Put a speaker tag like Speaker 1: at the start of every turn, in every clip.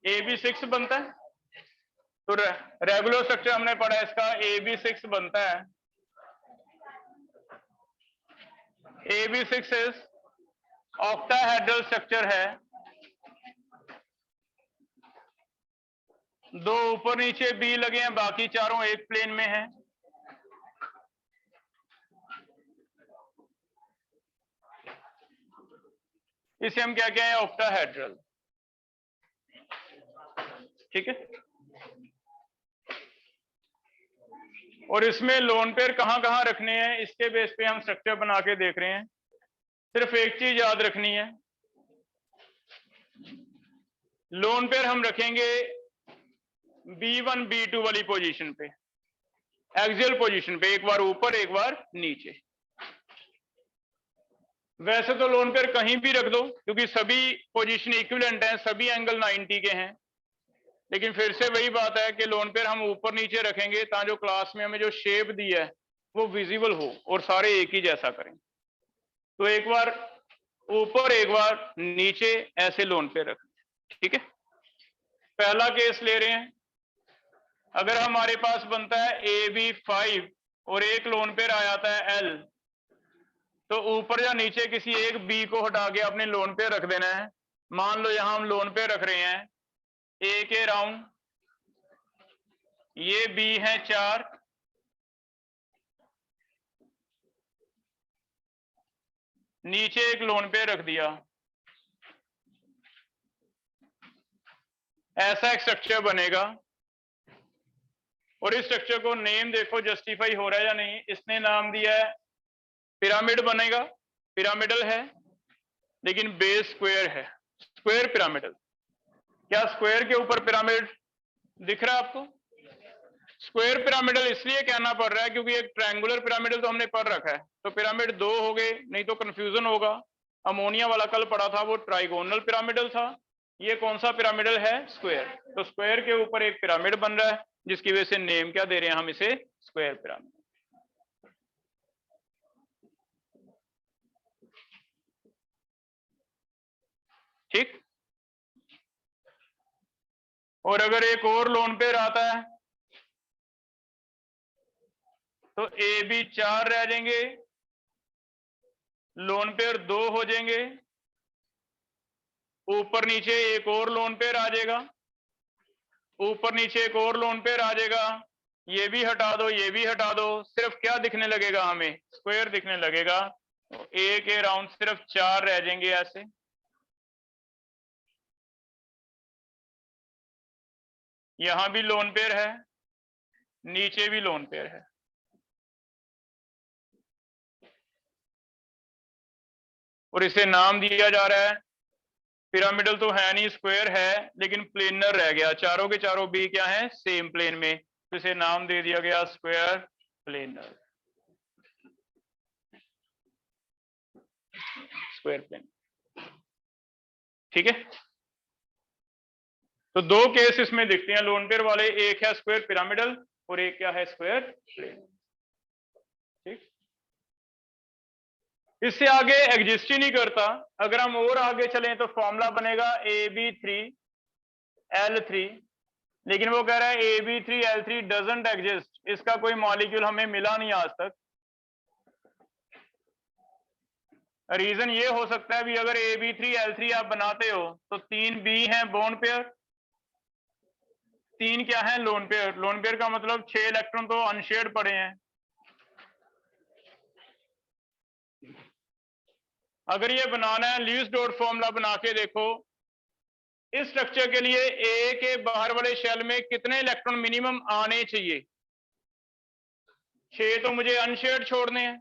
Speaker 1: AB6 बनता है। तो रेगुलर स्ट्रक्चर हमने पढ़ा है इसका, AB6 बनता है। AB6 इज ऑक्टाहेड्रल स्ट्रक्चर है, दो ऊपर नीचे बी लगे हैं, बाकी चारों एक प्लेन में हैं। इसे हम क्या कहें, ऑक्टाहेड्रल। ठीक है। और इसमें लोन पेयर कहां कहां रखने हैं, इसके बेस पे हम स्ट्रक्चर बना के देख रहे हैं। सिर्फ एक चीज याद रखनी है, लोन पेयर हम रखेंगे B1 B2 वाली पोजीशन पे, एक्सियल पोजीशन पे, एक बार ऊपर एक बार नीचे। वैसे तो लोन पेयर कहीं भी रख दो क्योंकि सभी पोजीशन इक्विवेलेंट हैं, सभी एंगल 90 के हैं। लेकिन फिर से वही बात है कि लोन पेयर हम ऊपर नीचे रखेंगे ताकि जो क्लास में हमें जो शेप दी है वो विजिबल हो और सारे एक ही जैसा करें। तो एक बार ऊपर एक बार नीचे ऐसे लोन पेयर रखें। ठीक है। पहला केस ले रहे हैं, अगर हमारे पास बनता है AB5 और एक लोन पेयर आ जाता है L, तो ऊपर या नीचे किसी एक बी को हटा के अपने लोन पेयर रख देना है। मान लो यहां हम लोन पेयर रख रहे हैं ए के राउंड, ये बी है 4, नीचे एक लोन पेयर रख दिया, ऐसा एक स्ट्रक्चर बनेगा। और इस स्ट्रक्चर को नेम देखो जस्टिफाई हो रहा है या नहीं। इसने नाम दिया है पिरामिड बनेगा, पिरामिडल है लेकिन बेस स्क्वायर है, स्क्वायर पिरामिडल। क्या स्क्वायर के ऊपर पिरामिड दिख रहा है आपको? स्क्वायर पिरामिडल इसलिए कहना पड़ रहा है क्योंकि एक ट्रायंगुलर पिरामिडल तो हमने पढ़ रखा है, तो पिरामिड दो हो गए, नहीं तो कंफ्यूजन होगा। अमोनिया वाला कल पढ़ा था वो ट्राइगोनल पिरामिडल था, ये कौन सा पिरामिडल है? स्क्वायर। तो स्क्वायर के ऊपर एक पिरामिड बन रहा है जिसकी वजह से नेम क्या दे रहे हैं हम इसे? Square pyramid. ठीक। और अगर एक और लोन पेयर आता है तो ए बी 4 रह जाएंगे, लोन पेयर 2 हो जाएंगे, ऊपर नीचे एक और लोन पेयर आ जाएगा, ऊपर नीचे एक और लोन पेयर आ जाएगा, ये भी हटा दो ये भी हटा दो, सिर्फ क्या दिखने लगेगा हमें? स्क्वायर दिखने लगेगा। ए के राउंड सिर्फ 4 रह जाएंगे ऐसे। यहां भी लोन पेयर है, नीचे भी लोन पेयर है। और इसे नाम दिया जा रहा है, पिरामिडल तो है नहीं, स्क्वायर है लेकिन प्लेनर रह गया, चारों के चारों भी क्या है? सेम प्लेन में, तो इसे नाम दे दिया गया स्क्वायर प्लेनर, स्क्वायर प्लेन। ठीक है। तो दो केस इसमें दिखते हैं लोन पेयर वाले, एक है स्क्वायर पिरामिडल और एक क्या है? Square plane. ठीक। इससे आगे एग्जिस्ट ही नहीं करता। अगर हम और आगे चलें तो फॉर्मूला बनेगा AB3L3, लेकिन वो कह रहा है AB3L3 डजंट एग्जिस्ट, इसका कोई मॉलिक्यूल हमें मिला नहीं आज तक। रीजन ये हो सकता है भी अगर AB3L3 आप बनाते हो तो 3 बी हैं बॉन्ड पेयर, 3 क्या है? Lone pair. लोन पेयर का मतलब 6 इलेक्ट्रॉन तो अनशेयर्ड पड़े हैं। अगर ये बनाना है लीस्ट डॉट फॉर्मूला बना के देखो, इस स्ट्रक्चर के लिए ए के बाहर वाले शेल में कितने इलेक्ट्रॉन मिनिमम आने चाहिए? 6 तो मुझे अनशेयर्ड छोड़ने हैं,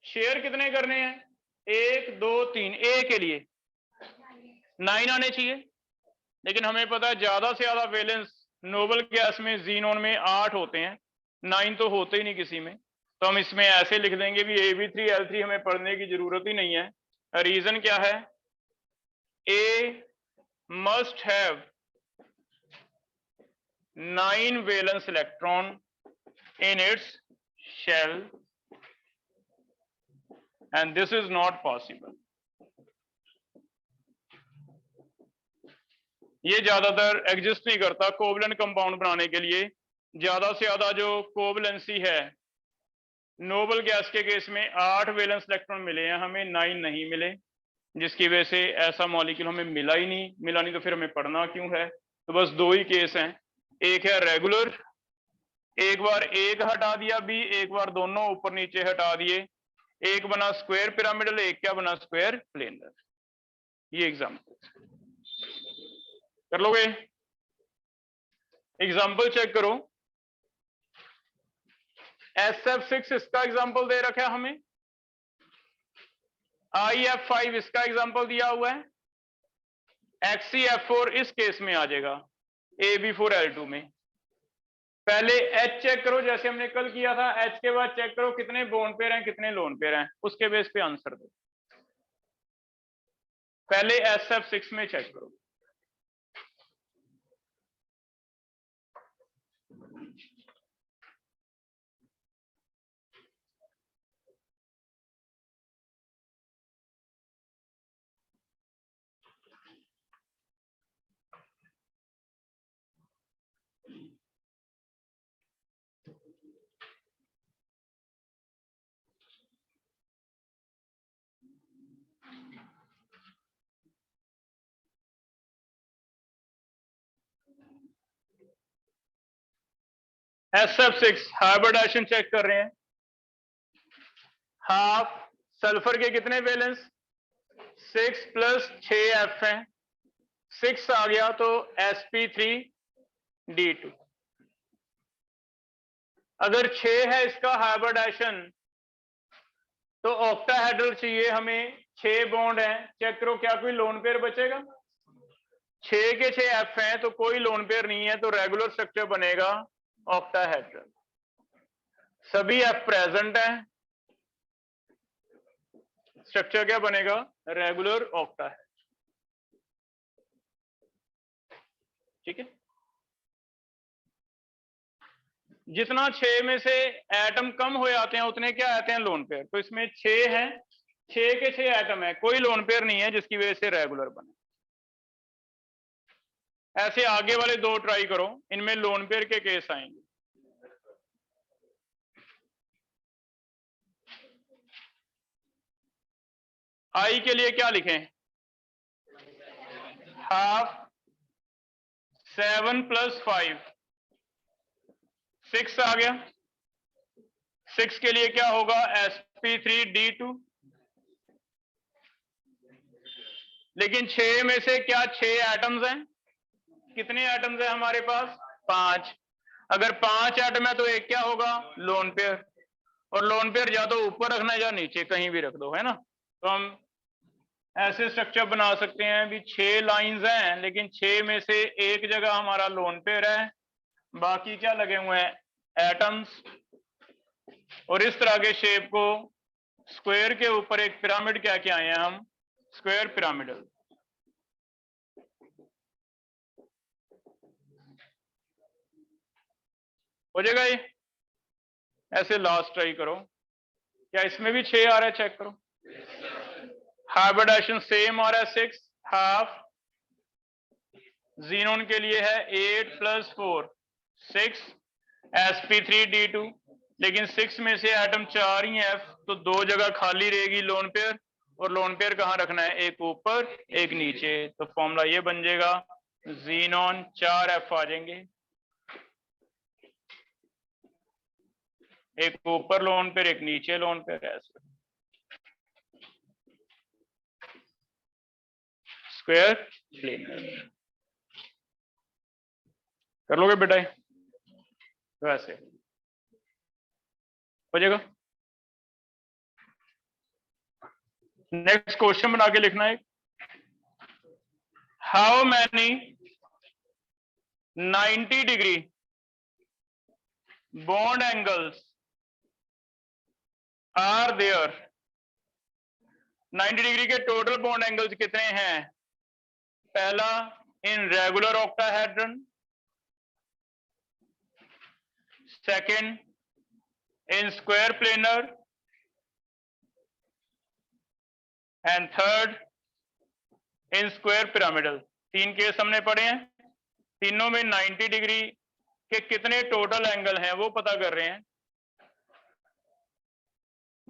Speaker 1: शेयर कितने करने हैं? 1 2 3, ए के लिए 9 आने चाहिए। लेकिन हमें पता है ज्यादा से ज्यादा वैलेंस नोबल गैस में जीनोन में 8 होते हैं, 9 तो होते ही नहीं किसी में। तो हम इसमें ऐसे लिख देंगे भी AB3L3 हमें पढ़ने की जरूरत ही नहीं है। रीजन क्या है? A must have 9 valence electron in its shell and this is not possible. ये ज्यादातर एग्जिस्ट नहीं करता कोवलेंट कंपाउंड बनाने के लिए। ज्यादा से ज्यादा जो कोवलेंसी है, नोबल गैस के केस में 8 वैलेंस इलेक्ट्रॉन मिले हैं, हमें 9 नहीं मिले, जिसकी वजह से ऐसा मॉलिक्यूल हमें मिला नहीं तो फिर हमें पढ़ना क्यों है। तो बस 2 ही केस हैं, एक है रेगुलर, एक बार एक हटा दिया बी, एक बार दोनों ऊपर नीचे हटा दिए, एक बना स्क्वायर पिरामिडल, एक क्या बना स्क्वायर प्लेनर। ये एग्जाम्पल कर लोगे? एग्जाम्पल चेक करो। SF6 इसका एग्जाम्पल दे रखा है हमें, IF5 इसका एग्जाम्पल दिया हुआ है, XeF4 इस केस में आ जाएगा AB4L2 में। पहले H चेक करो जैसे हमने कल किया था, H के बाद चेक करो कितने बॉन्ड पेयर हैं कितने लोन पेयर हैं, उसके बेस पे आंसर दो। पहले SF6 में चेक करो। SF6 हाइब्रिडाइजेशन चेक कर रहे हैं। हाफ सल्फर के कितने वैलेंस? 6 + 6F है, 6 आ गया तो sp3d2। अगर 6 है इसका हाइब्रिडाइजेशन तो ऑक्टाहेड्रल चाहिए हमें, 6 बॉन्ड है, चेक करो क्या कोई लोन पेयर बचेगा? 6 के 6 F हैं तो कोई लोन पेयर नहीं है, तो रेगुलर स्ट्रक्चर बनेगा ऑक्टाहेड्रल। सभी F प्रेजेंट है, स्ट्रक्चर क्या बनेगा? Regular octahedral. ठीक है, जितना 6 में से एटम कम हो जाते हैं उतने क्या आते हैं? Lone pair. तो इसमें 6 है, 6 के 6 एटम है, कोई लोन पेयर नहीं है, जिसकी वजह से रेगुलर बने। ऐसे आगे वाले 2 ट्राई करो, इनमें लोन पेयर के केस आएंगे। आई के लिए क्या लिखें? हाफ 7 + 5, 6 आ गया। 6 के लिए क्या होगा? sp3d2। लेकिन 6 में से क्या 6 एटम्स हैं? कितने एटम्स हैं हमारे पास? 5। अगर 5 एटम है तो एक क्या होगा? Lone pair. और लोन पेयर या तो ऊपर रखना है या नीचे, कहीं भी रख दो, है ना। तो हम ऐसे स्ट्रक्चर बना सकते हैं भी 6 लाइंस हैं, लेकिन 6 में से एक जगह हमारा लोन पेयर है, बाकी क्या लगे हुए हैं? एटम्स। और इस तरह के शेप को स्क्वायर के ऊपर एक पिरामिड क्या क्या आए हैं हम? Square pyramidal. हो जाएगा ये? ऐसे लास्ट ट्राई करो, क्या इसमें भी 6 आ रहा है? चेक करो। हाइब्रिडाइजेशन सेम आ रहा है 6। हाफ जीनोन के लिए है 8 + 4, 6 sp3d2। लेकिन 6 में से एटम 4 ही है, तो 2 जगह खाली रहेगी लोन पेयर, और लोन पेयर कहाँ रखना है? एक ऊपर एक नीचे। तो फॉर्मूला ये बन जाएगा, जीनोन 4F आ जाएंगे, एक ऊपर लोन पेयर एक नीचे लोन पेयर। ऐसे स्क्वायर प्लेनर कर लोगे बेटा? वैसे हो जाएगा। नेक्स्ट क्वेश्चन बना के लिखना है, how many 90 degree bond angles are there? 90 degree के टोटल बॉन्ड एंगल्स कितने हैं? पहला in regular octahedron, second in square planar, and third in square pyramidal. तीन केस हमने पढ़े हैं, तीनों में 90 डिग्री के कितने टोटल एंगल हैं वो पता कर रहे हैं।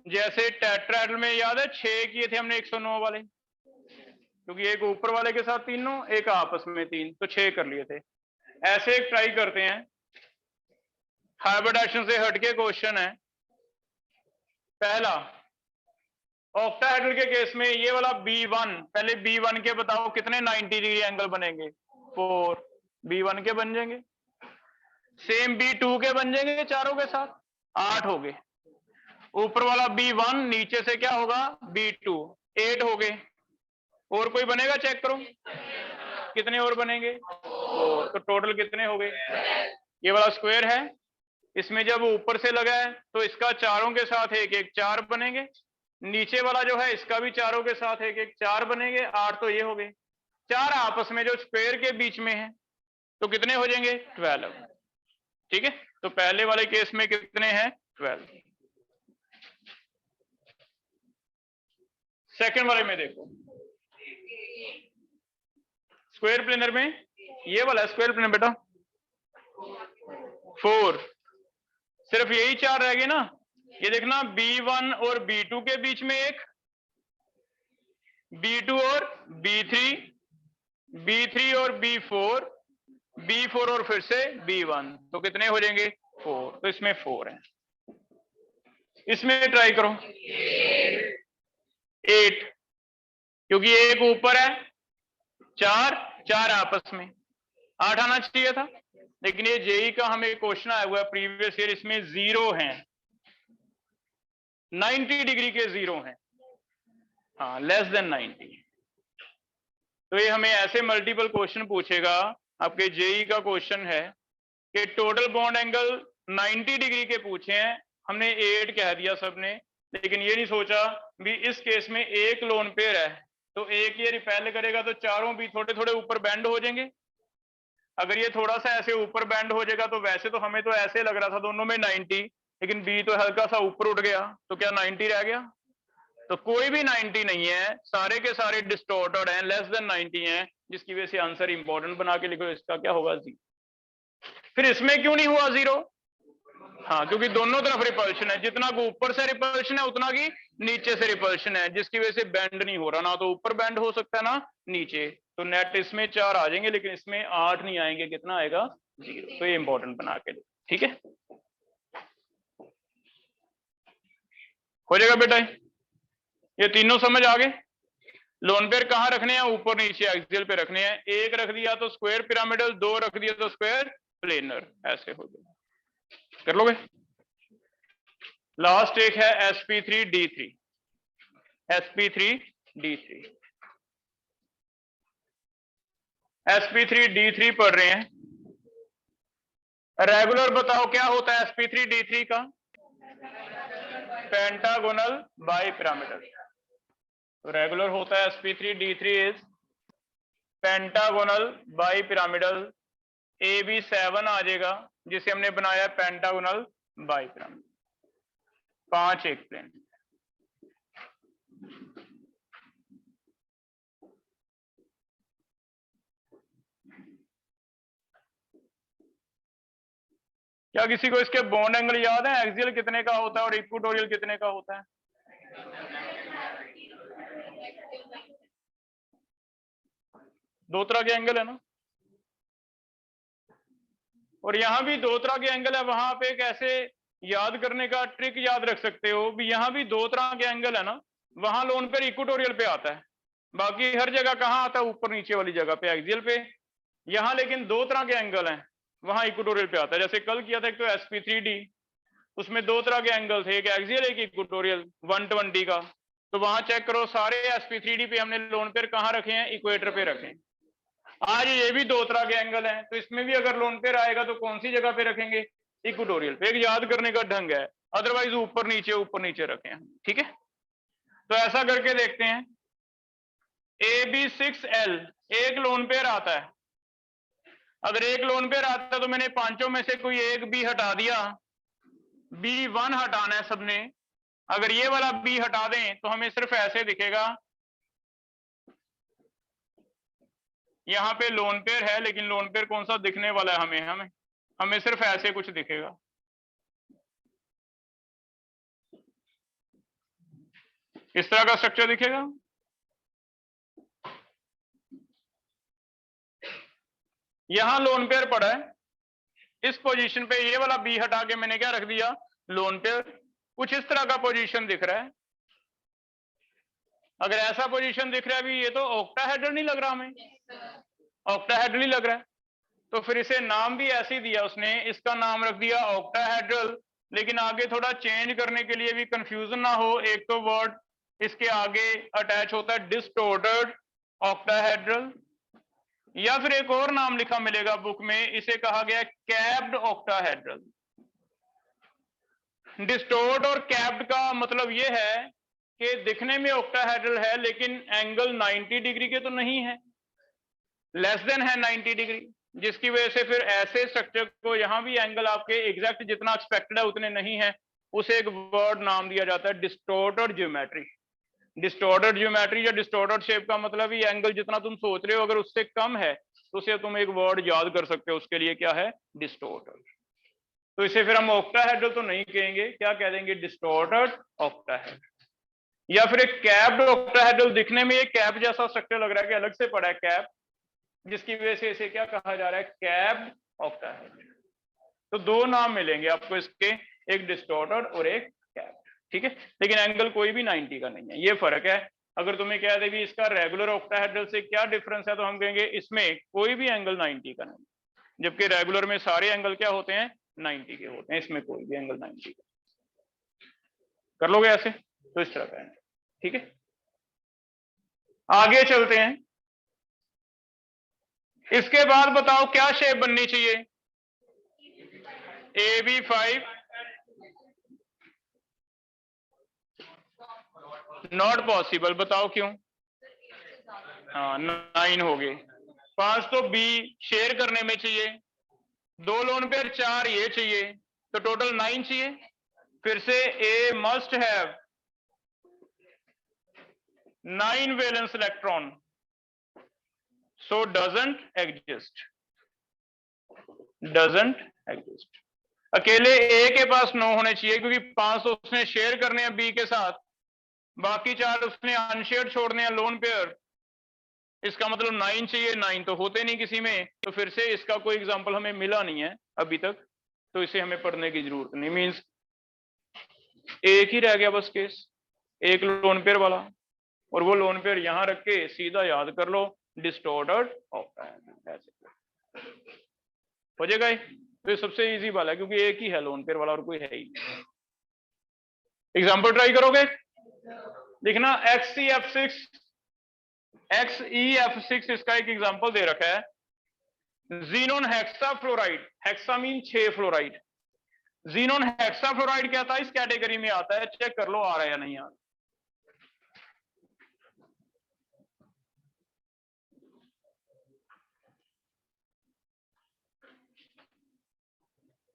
Speaker 1: जैसे टेट्राहेड्रल में याद है 6 किए थे हमने 109 वाले, क्योंकि एक ऊपर वाले के साथ तीनों, एक आपस में तीन, तो 6 कर लिए थे। ऐसे एक ट्राई करते हैं, हाइब्रिडेशन से हटके क्वेश्चन है। पहला, ऑक्टाहेड्रल के केस में ये वाला B1, पहले B1 के बताओ कितने 90 डिग्री एंगल बनेंगे? 4 B1 के बन जाएंगे। सेम B2 के बन जाएंगे चारों के साथ, 8 हो गए। ऊपर वाला B1, नीचे से क्या होगा B2, 8 हो गए। और कोई बनेगा? चेक करो कितने और बनेंगे। तो टोटल कितने हो गए? ये वाला स्क्वायर है, इसमें जब ऊपर से लगा है तो इसका चारों के साथ एक एक 4 बनेंगे। नीचे वाला जो है इसका भी चारों के साथ एक एक 4 बनेंगे। 8 तो ये हो गए। 4 आपस में जो स्क्वायर के बीच में है तो कितने हो जाएंगे? 12। ठीक है, तो पहले वाले केस में कितने हैं? 12। सेकंड वाले में देखो, स्क्वायर प्लेनर में ये वाला स्क्वायर प्लेनर बेटा 4, सिर्फ यही 4 रह गए ना। ये देखना B1 और B2 के बीच में एक, B2 और B3, B3 और B4, B4 और फिर से B1, तो कितने हो जाएंगे? 4। तो इसमें 4 है। इसमें ट्राई करो 8, क्योंकि एक ऊपर है, 4 आपस में, 8 आना चाहिए था। लेकिन ये जेई का हमें क्वेश्चन आया हुआ है प्रीवियस ईयर, इसमें 0 है, 90 डिग्री के 0 हैं, हाँ लेस देन 90। तो ये हमें ऐसे मल्टीपल क्वेश्चन पूछेगा। आपके जेई का क्वेश्चन है कि टोटल बॉन्ड एंगल 90 डिग्री के पूछे हैं, हमने 8 कह दिया सबने, लेकिन ये नहीं सोचा भी इस केस में एक लोन पेयर है तो एक ये रिपेल करेगा तो चारों भी थोड़े थोड़े ऊपर बैंड हो जाएंगे। अगर ये थोड़ा सा ऐसे ऊपर बैंड हो जाएगा तो वैसे तो हमें तो ऐसे लग रहा था दोनों में 90, लेकिन बी तो हल्का सा ऊपर उठ गया, तो क्या 90 रह गया? तो कोई भी 90 नहीं है, सारे के सारे डिस्टॉर्टेड हैं, लेस देन 90 हैं, जिसकी वजह से आंसर इंपॉर्टेंट बना के लिखो, इसका क्या होगा? 0। फिर इसमें क्यों नहीं हुआ 0? हाँ, क्योंकि दोनों तरफ रिपल्शन है, जितना ऊपर से रिपल्शन है उतना की नीचे से रिपल्शन है, जिसकी वजह से बैंड नहीं हो रहा, ना तो ऊपर बैंड हो सकता है ना नीचे। तो नेट इसमें 4 आ जाएंगे, लेकिन इसमें 8 नहीं आएंगे। कितना आएगा? 0। तो ये इंपॉर्टेंट बना के दो, ठीक है, हो जाएगा बेटा। ये तीनों समझ आ गए। लोन पेयर कहाँ रखने हैं? ऊपर नीचे एक्सियल पे रखने हैं। एक रख दिया तो स्क्वायर पिरामिडल, 2 रख दिया तो स्क्वायर प्लेनर, ऐसे हो गया। कर लोगे? लास्ट एक है sp3d3, sp3d3, sp3d3 पढ़ रहे हैं। रेगुलर बताओ क्या होता है sp3d3 का? Pentagonal bi pyramidal. तो रेगुलर होता है sp3d3 is pentagonal bi pyramidal. AB7 आ जाएगा जिसे हमने बनाया पेंटागोनल बाई पिरामिडल। 5 एक प्लेन। क्या किसी को इसके बॉन्ड एंगल याद है? एक्सियल कितने का होता है और इक्वेटोरियल कितने का होता है? दो तरह के एंगल है ना, और यहां भी दो तरह के एंगल है। वहां पे एक ऐसे याद करने का ट्रिक याद रख सकते हो भी यहां भी दो तरह के एंगल है ना। वहां लोन पेयर इक्वेटोरियल पे आता है, बाकी हर जगह कहां आता है? ऊपर नीचे वाली जगह पे, एक्सियल पे। यहां लेकिन दो तरह के एंगल हैं, वहां इक्वेटोरियल पे आता है। जैसे कल किया था एक तो sp3d, उसमें दो तरह के एंगल थे, एक एक्सियल एक इक्वेटोरियल 120 का। तो वहां चेक करो सारे sp3d पे हमने लोन पेयर कहां रखे हैं? इक्वेटर पे रखे हैं। आज ये भी दो तरह के एंगल हैं, तो इसमें भी अगर लोन पेयर आएगा तो कौन सी जगह पे रखेंगे? इक्वेटोरियल पे। एक याद करने का ढंग है, अदरवाइज ऊपर नीचे रखें, ठीक है। तो ऐसा करके देखते हैं। AB6L एक लोन पेयर आता है। अगर एक लोन पेयर आता है तो मैंने पांचों में से कोई एक बी हटा दिया, B1 हटाना है सबने। अगर ये वाला बी हटा दें तो हमें सिर्फ ऐसे दिखेगा, यहाँ पे लोन पेयर है, लेकिन लोन पेयर कौन सा दिखने वाला है हमें सिर्फ ऐसे कुछ दिखेगा। इस तरह का स्ट्रक्चर दिखेगा। यहां लोन पेयर पड़ा है, इस पोजीशन पे ये वाला बी हटा के मैंने क्या रख दिया, लोन पेयर। कुछ इस तरह का पोजीशन दिख रहा है। अगर ऐसा पोजीशन दिख रहा है भी, ये तो ऑक्टाहेड्रल नहीं लग रहा हमें, ऑक्टाहेड्रल नहीं लग रहा है, तो फिर इसे नाम भी ऐसे ही दिया उसने, इसका नाम रख दिया ऑक्टाहेड्रल। लेकिन आगे थोड़ा चेंज करने के लिए भी कंफ्यूजन ना हो, एक तो वर्ड इसके आगे अटैच होता है डिस्टॉर्टेड ऑक्टाहेड्रल, या फिर एक और नाम लिखा मिलेगा बुक में, इसे कहा गया कैप्ड ऑक्टाहेड्रल। डिस्टोर्ट और कैप्ड का मतलब यह है कि दिखने में ऑक्टाहेड्रल है लेकिन एंगल 90 डिग्री के तो नहीं है, लेस देन है 90 डिग्री, जिसकी वजह से फिर ऐसे स्ट्रक्चर को यहां भी एंगल आपके एग्जैक्ट जितना एक्सपेक्टेड है उतने नहीं है, उसे एक वर्ड नाम दिया जाता है डिस्टॉर्टेड ज्योमेट्री। डिस्टॉर्टेड ज्योमेट्री या डिस्टॉर्टेड शेप का मतलब ही एंगल जितना तुम सोच रहे हो अगर उससे कम है तो उसे तुम एक वर्ड याद कर सकते हो, उसके लिए क्या है, डिस्टॉर्टेड। तो इसे फिर हम ऑक्टाहेड्रल तो नहीं कहेंगे, क्या कह देंगे, डिस्टॉर्टेड ऑक्टाहेड्रल। या फिर एक कैप्ड ऑक्टाहेड्रल, दिखने में ये कैप जैसा स्ट्रक्चर लग रहा है कि अलग से पड़ा है कैप, जिसकी वजह से इसे क्या कहा जा रहा है, कैप्ड ऑक्टाहेड्रल। तो दो नाम मिलेंगे आपको इसके, एक डिस्टॉर्टेड और एक कैप्ड, ठीक है। लेकिन एंगल कोई भी 90 का नहीं है, ये फर्क है। अगर तुम्हें कह दे भी इसका रेगुलर ऑक्टाहेड्रल से क्या डिफरेंस है, तो हम कहेंगे इसमें कोई भी एंगल 90 का नहीं, जबकि रेगुलर में सारे एंगल क्या होते हैं, 90 के होते हैं, इसमें कोई भी एंगल 90 का। कर लोगे ऐसे, तो इस तरह का है, ठीक है। आगे चलते हैं। इसके बाद बताओ क्या शेप बननी चाहिए, AB5 नॉट पॉसिबल, बताओ क्यों। हाँ 9 हो गए, 5 तो बी शेयर करने में चाहिए, 2 लोन पेयर 4 ये चाहिए, तो टोटल 9 चाहिए। फिर से A must have 9 valence electron, so doesn't exist, doesn't exist. अकेले ए के पास 9 होने चाहिए क्योंकि 5 तो उसने शेयर करने हैं बी के साथ, बाकी 4 उसने अनशेयर छोड़ने हैं लोन पेयर, इसका मतलब 9 चाहिए, 9 तो होते नहीं किसी में, तो फिर से इसका कोई एग्जांपल हमें मिला नहीं है अभी तक, तो इसे हमें पढ़ने की जरूरत नहीं, मींस एक ही रह गया बस केस, एक लोन पेयर वाला, और वो लोन पेयर यहां रख के सीधा याद कर लो, डिस्टॉर्टेड ऑक्टाहेड्रल, ऐसे हो जाएगा। तो ये सबसे इजी वाला है क्योंकि एक ही है लोन पेयर वाला और कोई है ही नहीं। एग्जांपल ट्राई करोगे, लिखना XeF6, XeF6 इसका एक एग्जांपल दे रखा है, xenon hexafluoride, hexa mean 6 fluoride, xenon hexafluoride क्या था, इस कैटेगरी में आता है, चेक कर लो आ रहा है या नहीं आ रहा।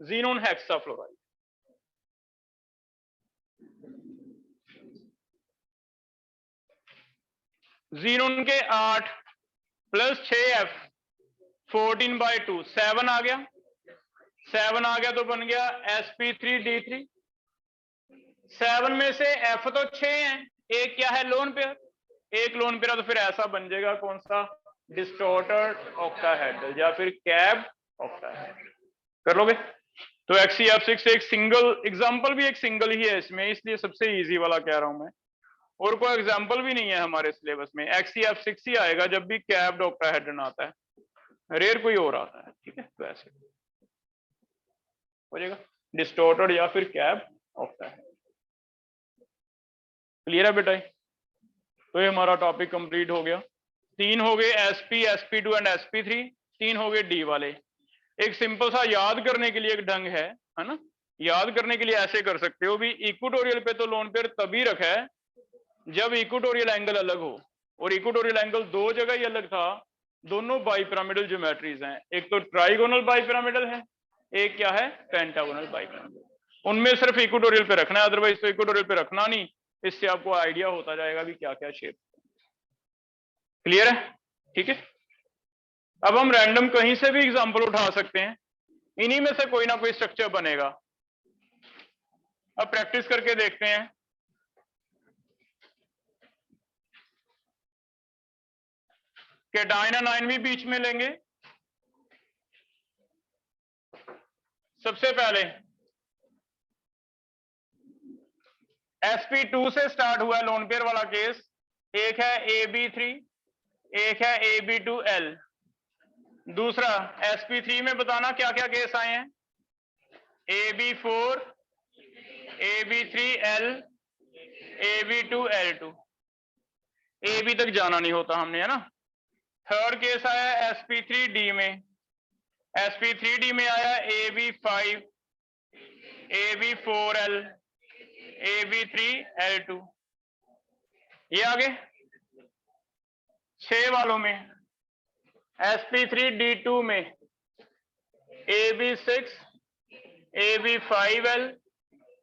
Speaker 1: जीनोन हेक्साफ्लोराइड, जीनोन के 8 प्लस 6F 14/2 7 आ गया, 7 आ गया तो बन गया sp3d3। 7 में से F तो 6 है, एक क्या है, लोन पेयर, एक लोन पेयर, तो फिर ऐसा बन जाएगा कौन सा, डिस्टॉर्टेड ऑक्टाहेड्रल या फिर कैप्ड ऑक्टाहेड्रल। कर लोगे। तो XeF6 एक सिंगल एग्जांपल भी, एक सिंगल ही है इसमें, इसलिए सबसे इजी वाला कह रहा हूं मैं, और कोई एग्जांपल भी नहीं है हमारे सिलेबस में, XeF6 ही आएगा जब भी कैप्ड ऑक्टाहेड्रल आता है, रेयर कोई और आता है, ठीक है। तो ऐसे हो जाएगा डिस्टॉर्टेड या फिर कैप्ड ऑक्टाहेड्रल। क्लियर है बेटा। तो ये हमारा टॉपिक कंप्लीट हो गया, 3 हो गए SP, SP2 एंड SP3, 3 हो गए डी वाले। एक सिंपल सा याद करने के लिए एक ढंग है ना, याद करने के लिए ऐसे कर सकते हो भी, इक्वेटोरियल पे तो लोन पेयर तभी रखा है जब इक्वेटोरियल एंगल अलग हो, और इक्वेटोरियल एंगल 2 जगह ही अलग था, दोनों बाइपिरामिडल ज्योमेट्रीज हैं, एक तो ट्राइगोनल बाइपिरामिडल है, एक क्या है, पेंटागोनल बाइपिरामिडल, उनमें सिर्फ इक्वेटोरियल पे रखना है, अदरवाइज तो इक्वेटोरियल पे रखना नहीं, इससे आपको आइडिया होता जाएगा भी क्या क्या शेप। क्लियर है, ठीक है। अब हम रैंडम कहीं से भी एग्जांपल उठा सकते हैं, इन्हीं में से कोई ना कोई स्ट्रक्चर बनेगा। अब प्रैक्टिस करके देखते हैं। कैटायन आयन भी बीच में लेंगे। सबसे पहले sp2 से स्टार्ट हुआ है लोन पेयर वाला केस। एक है ab3, एक है ab2l। दूसरा sp3 में बताना क्या क्या केस आए हैं। ab4, ab3l, ab2l2। ab तक जाना नहीं होता हमने, है ना। थर्ड केस आया sp3d में। sp3d में आया ab5, ab4l, ab3l2। ये आगे 6 वालों में sp3d2 में ab6, ab5l,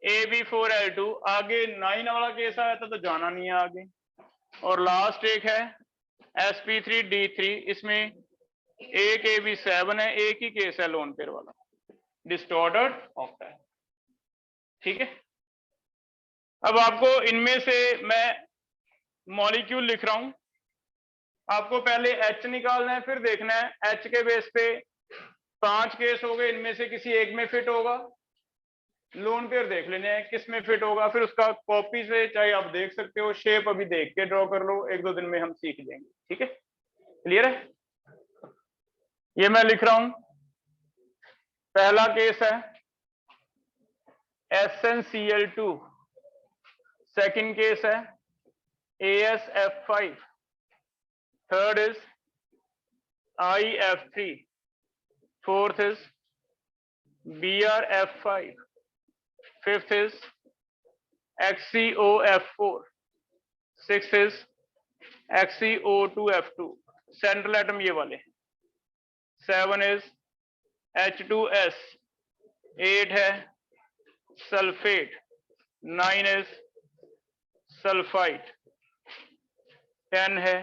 Speaker 1: ab4l2। आगे 9 वाला केस आया था तो जाना नहीं है आगे। और लास्ट एक है sp3d3, इसमें एक ab7 है, एक ही केस है लोन पेयर वाला, डिस्टॉर्टेड ऑक्टाइल। ठीक है। अब आपको इनमें से मैं मॉलिक्यूल लिख रहा हूं, आपको पहले H निकालना है, फिर देखना है H के बेस पे 5 केस हो गए, इनमें से किसी एक में फिट होगा। लोन पेयर देख लेने हैं किस में फिट होगा, फिर उसका कॉपी से चाहे आप देख सकते हो, शेप अभी देख के ड्रॉ कर लो, 1-2 दिन में हम सीख लेंगे। ठीक है, क्लियर है। ये मैं लिख रहा हूं, पहला केस है SnCl2, सेकंड केस है AsF5, third is IF3, fourth is BrF5, fifth is XCOF4, sixth is XCO2F2, central atom ये वाले। 7 इज H2S, 8 है सल्फेट, 9 इज सल्फाइड, 10 है।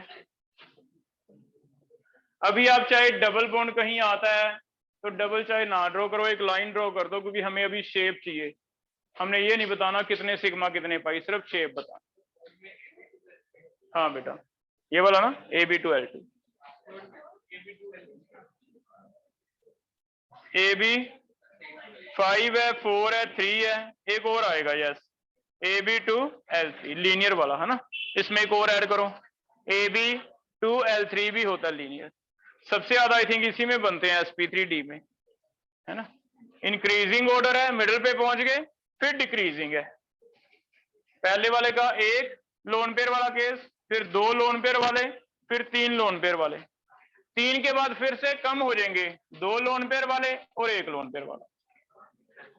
Speaker 1: अभी आप चाहे डबल बॉन्ड कहीं आता है तो डबल चाहे ना ड्रॉ करो, एक लाइन ड्रॉ कर दो, क्योंकि हमें अभी शेप चाहिए। हमने ये नहीं बताना कितने सिग्मा कितने पाई, सिर्फ शेप बताना। हाँ बेटा, ये वाला ना ab2l2, ab5 है, 4 है, 3 है, एक और आएगा यस ab2l3 लीनियर वाला, है ना। इसमें एक और ऐड करो, ab2l3 भी होता है लीनियर। सबसे ज्यादा आई थिंक इसी में बनते हैं sp3d में, है ना। इंक्रीजिंग ऑर्डर है, मिडिल पे पहुंच गए, फिर डिक्रीजिंग है। पहले वाले का एक लोन पेयर वाला केस, फिर 2 लोन पेयर वाले, फिर 3 लोन पेयर वाले, 3 के बाद फिर से कम हो जाएंगे, 2 लोन पेयर वाले और 1 लोन पेयर वाला,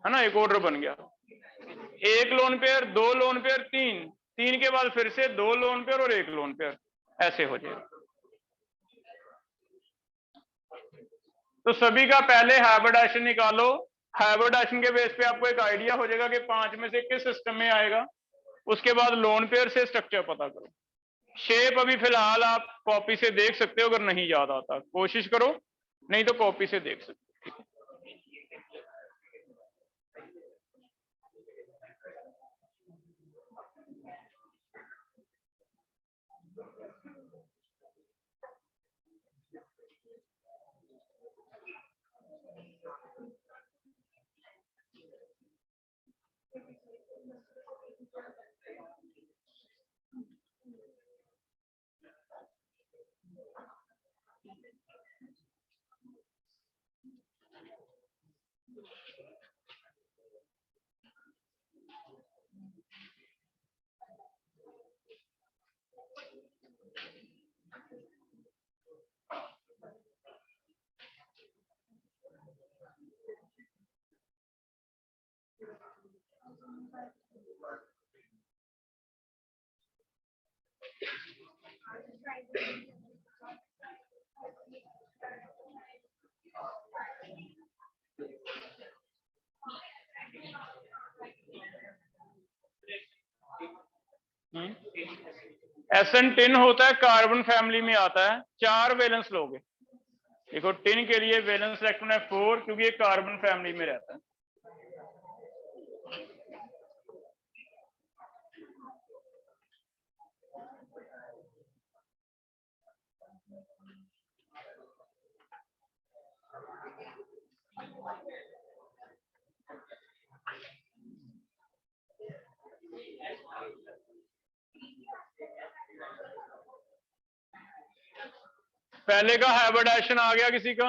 Speaker 1: है ना। एक ऑर्डर बन गया, 1 लोन पेयर, 2 लोन पेयर, 3 के बाद फिर से 2 लोन पेयर और 1 लोन पेयर, ऐसे हो जाएगा। तो सभी का पहले हाइब्रिडाइजेशन निकालो, हाइब्रिडाइजेशन के बेस पे आपको एक आइडिया हो जाएगा कि 5 में से किस सिस्टम में आएगा। उसके बाद लोन पेयर से स्ट्रक्चर पता करो। शेप अभी फिलहाल आप कॉपी से देख सकते हो, अगर नहीं याद आता कोशिश करो, नहीं तो कॉपी से देख सकते हो। SN10 होता है, कार्बन फैमिली में आता है, 4 वैलेंस लोगे, देखो टिन के लिए वैलेंस इलेक्ट्रॉन है 4 क्योंकि ये कार्बन फैमिली में रहता है। पहले का हाइब्रिडाइजेशन आ गया किसी का?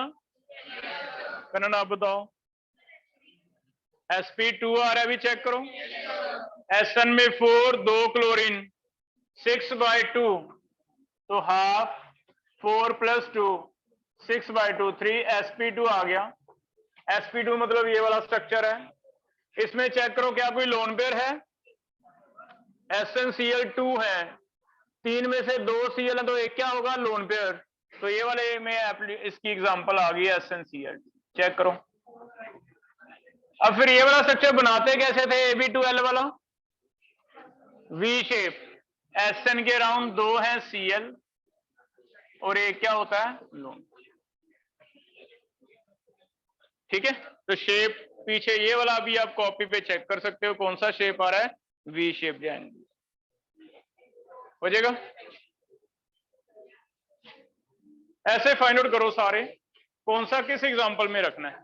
Speaker 1: कनन आप बताओ। sp2 आ रहा है, अभी चेक करो। SN में 4, 2 क्लोरीन, 6/2 तो हाफ, 4 + 2 6/2 3 sp2 आ गया। sp2 मतलब ये वाला स्ट्रक्चर है। इसमें चेक करो क्या कोई लोन पेयर है? SnCl2 है, 3 में से 2 Cl है तो एक क्या होगा? Lone pair. तो ये वाले में इसकी एग्जांपल आ गई SnCl, चेक करो। अब फिर ये वाला स्ट्रक्चर बनाते कैसे थे? Ab2L वाला V शेप, Sn के अराउंड 2 है Cl और एक क्या होता है? लोन। ठीक है, तो शेप पीछे ये वाला भी आप कॉपी पे चेक कर सकते हो कौन सा शेप आ रहा है? V शेप डिजाइन हो जाएगा। ऐसे फाइंड आउट करो सारे कौन सा किस एग्जांपल में रखना है।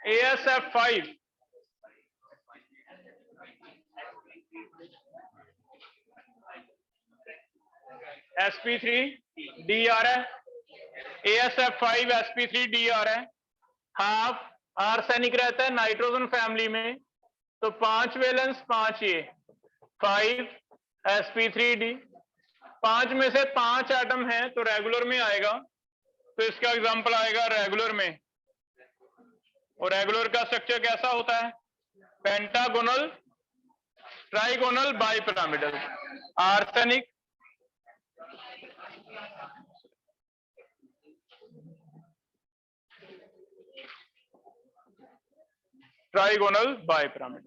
Speaker 1: AsF5 sp3d आ रहा है, AsF5 sp3d आ रहा है, हाफ आर्सेनिक रहता है नाइट्रोजन फैमिली में, तो 5 वैलेंस 5 ये 5 sp3d, 5 में से 5 एटम है तो रेगुलर में आएगा, तो इसका एग्जांपल आएगा रेगुलर में। और रेगुलर का स्ट्रक्चर कैसा होता है? Pentagonal, trigonal, bipyramidal. Arsenic, trigonal, bipyramidal.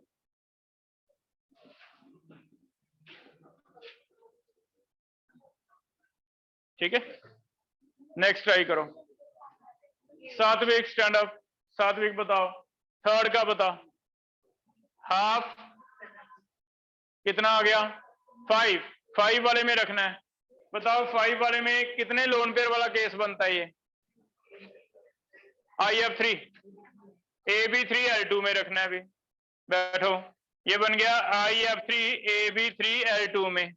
Speaker 1: ठीक है, नेक्स्ट ट्राई करो। सात्विक स्टैंड अप, सात्विक बताओ, थर्ड का बता। हाफ कितना आ गया? 5, 5 वाले में रखना है। बताओ 5 वाले में कितने लोन पेयर वाला केस बनता है? ये IF3 AB3L2 में रखना है। अभी बैठो, ये बन गया IF3 AB3L2 में।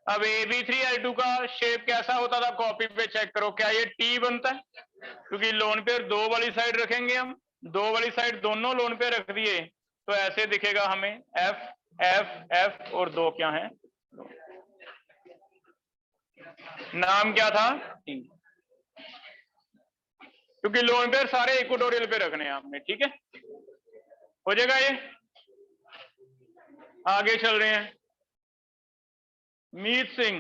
Speaker 1: अब AB3L2 का शेप कैसा होता था? कॉपी पे चेक करो, क्या ये T बनता है? क्योंकि लोन पेयर 2 वाली साइड रखेंगे हम, 2 वाली साइड दोनों लोन पेयर रख दिए तो ऐसे दिखेगा हमें F F F और 2 क्या है? नाम क्या था? T, क्योंकि लोन पेयर सारे इक्वेटोरियल पे रखने हैं आपने। ठीक है, हो जाएगा ये। आगे चल रहे हैं। मीत सिंह,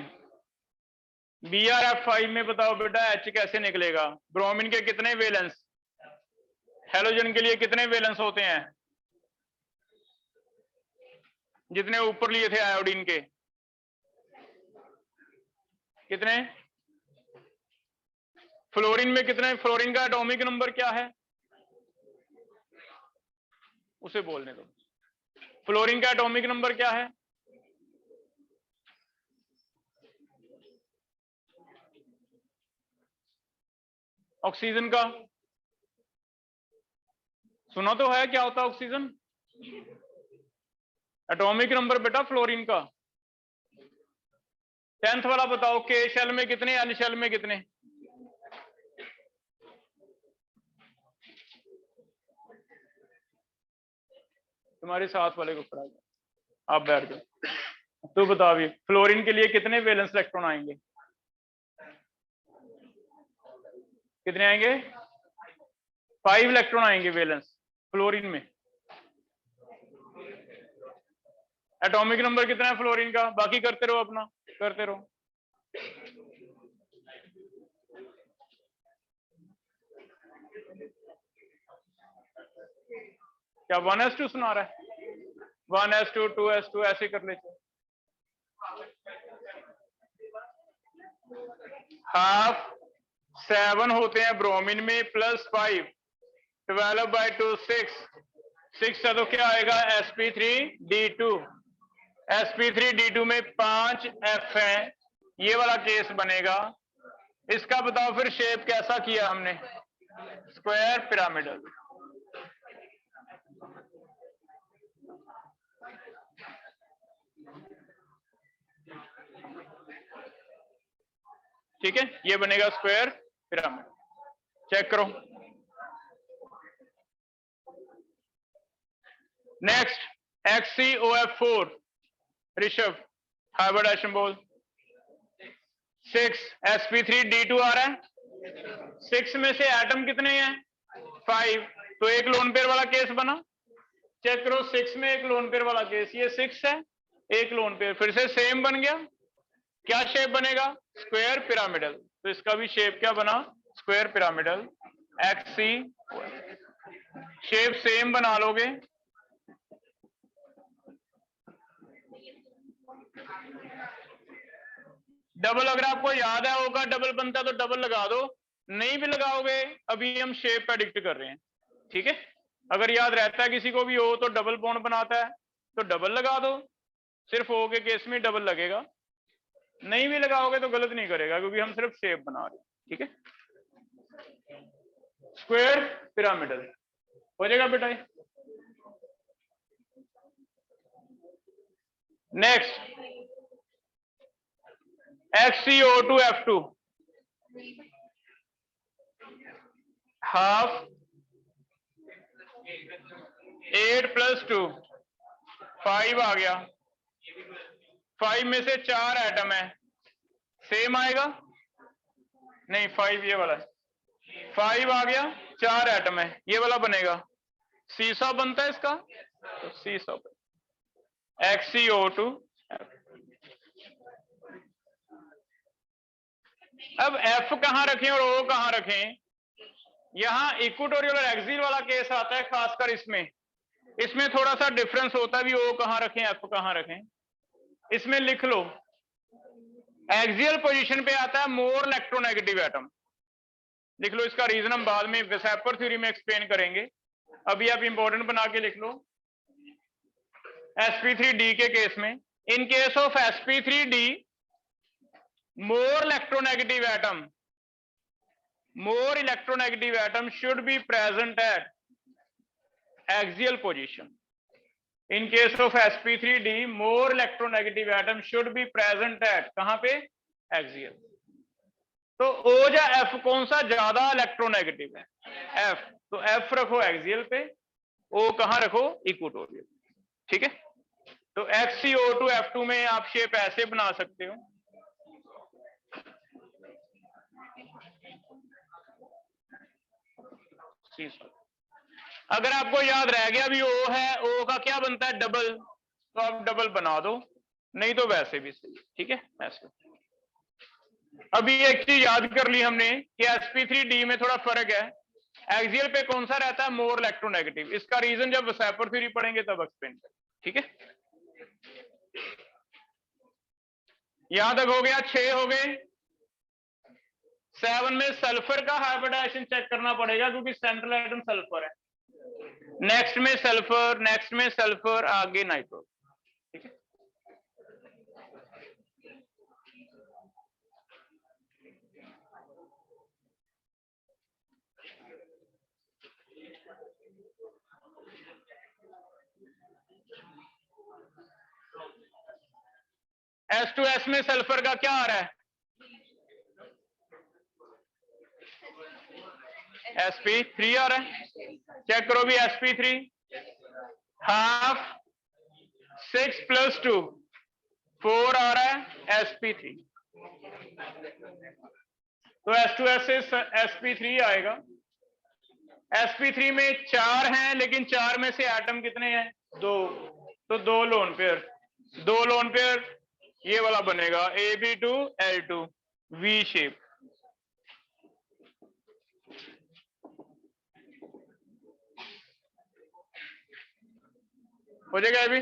Speaker 1: BrF5 में बताओ बेटा H कैसे निकलेगा? ब्रोमीन के कितने वैलेंस? हेलोजन के लिए कितने वैलेंस होते हैं? जितने ऊपर लिए थे आयोडीन के, कितने? फ्लोरीन में कितने? फ्लोरीन का एटॉमिक नंबर क्या है? उसे बोलने दो। फ्लोरीन का एटॉमिक नंबर क्या है? ऑक्सीजन का सुना तो है, क्या होता है ऑक्सीजन? एटॉमिक नंबर बेटा फ्लोरीन का 10th वाला बताओ। K शेल में कितने, N शेल में कितने? तुम्हारे साथ वाले को पढ़ा जाए, आप बैठ जाओ। तो बताओ अभी फ्लोरीन के लिए कितने वैलेंस इलेक्ट्रॉन आएंगे? कितने आएंगे? 5 इलेक्ट्रॉन आएंगे वैलेंस फ्लोरीन में। एटॉमिक नंबर कितना है फ्लोरीन का? बाकी करते रहो, अपना करते रहो। क्या 1s2 सुना रहा है? 1s2 2s2 ऐसे कर लेते। हाफ 7 होते हैं ब्रोमीन में, प्लस 5 12/2 6 है, तो क्या आएगा sp3d2। sp3d2 में 5 F है, ये वाला केस बनेगा। इसका बताओ फिर शेप कैसा किया हमने, स्क्वायर पिरामिडल। ठीक है, ये बनेगा स्क्वायर पिरामिड। चेक करो। नेक्स्ट XCOF4, ऋषभ हाइब्रिडाइजेशन बोल। 6 sp3d2 आ रहा है, 6 में से एटम कितने हैं 5, तो एक लोन पेयर वाला केस बना। चेक करो 6 में एक लोन पेयर वाला केस, ये 6 है, एक लोन पेयर, फिर से सेम बन गया। क्या शेप बनेगा, स्क्वायर पिरामिडल। तो इसका भी शेप क्या बना, square pyramidal. XC shape same बना लोगे। डबल अगर आपको याद है होगा डबल बनता है तो डबल लगा दो, नहीं भी लगाओगे अभी हम शेप प्रेडिक्ट कर रहे हैं। ठीक है, अगर याद रहता है किसी को भी हो तो डबल बॉन्ड बनाता है तो डबल लगा दो, सिर्फ ओ के केस में डबल लगेगा, नहीं भी लगाओगे तो गलत नहीं करेगा क्योंकि हम सिर्फ शेप बना रहे हैं। ठीक है, स्क्वायर पिरामिडल हो जाएगा बेटा। नेक्स्ट XCO2F2 हाफ 8 + 2 5 आ गया, 5 में से 4 एटम है, सेम आएगा नहीं, 5 ये वाला है, 5 आ गया, 4 एटम है, ये वाला बनेगा, सीसा बनता है इसका, तो सीसा XCO2। अब F कहां रखें और O कहां रखें, यहां इक्वेटोरियल और एक्सियल वाला केस आता है, खासकर इसमें थोड़ा सा डिफरेंस होता है भी, O कहां रखें F कहां रखें। इसमें लिख लो एक्सियल पोजीशन पे आता है मोर इलेक्ट्रोनेगेटिव एटम, लिख लो, इसका रीजन हम बाद में वेसेपर थ्योरी में एक्सप्लेन करेंगे, अभी आप इंपॉर्टेंट बना के लिख लो। sp3d के केस में, in case of sp3d more electronegative atom should be present at axial position. In case of sp3d more electronegative atom should be present at कहां पे, axial। तो O या F कौन सा ज्यादा इलेक्ट्रोनेगेटिव है, F, तो F रखो एक्सियल पे, O कहां रखो, इक्वेटोरियल। ठीक है, तो XCO2F2 में आप शेप ऐसे बना सकते हो, अगर आपको याद रह गया भी O है, O का क्या बनता है डबल, तो आप डबल बना दो, नहीं तो वैसे भी सही। ठीक है, ऐसे। अभी एक चीज याद कर ली हमने कि sp3d में थोड़ा फर्क है, एक्सियल पे कौन सा रहता है, मोर इलेक्ट्रोनेगेटिव, इसका रीजन जब वेसेपर थ्योरी पढ़ेंगे तब एक्सप्लेन करें। ठीक है, यहां तक हो गया, 6 हो गए। 7 में सल्फर का हाइब्रिडाइजेशन चेक करना पड़ेगा क्योंकि सेंट्रल एटम सल्फर है, नेक्स्ट में सल्फर, नेक्स्ट में सल्फर, आगे नाइट्रो। ठीक है, S2S में सल्फर का क्या आ रहा है, sp3 आ रहा है, चेक करो भी sp3 हाफ 6 + 2 4 आ रहा है sp3, तो S2S से sp3 आएगा। sp3 में 4 हैं लेकिन 4 में से एटम कितने हैं, 2, तो 2 लोन पेयर, ये वाला बनेगा Ab2L2 V शेप। हो जाएगा अभी।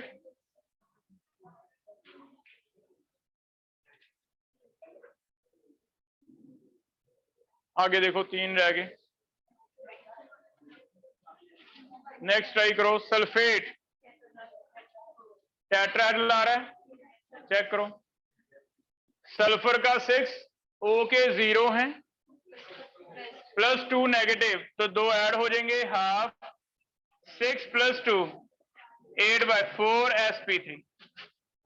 Speaker 1: आगे देखो 3 रह गए। नेक्स्ट ट्राई करो, सल्फेट टेट्राहेड्रल आ रहा है, चेक करो। सल्फर का 6, O के 0 हैं, +2 नेगेटिव, तो 2 ऐड हो जाएंगे, हाफ 6 + 2 8/4 sp3।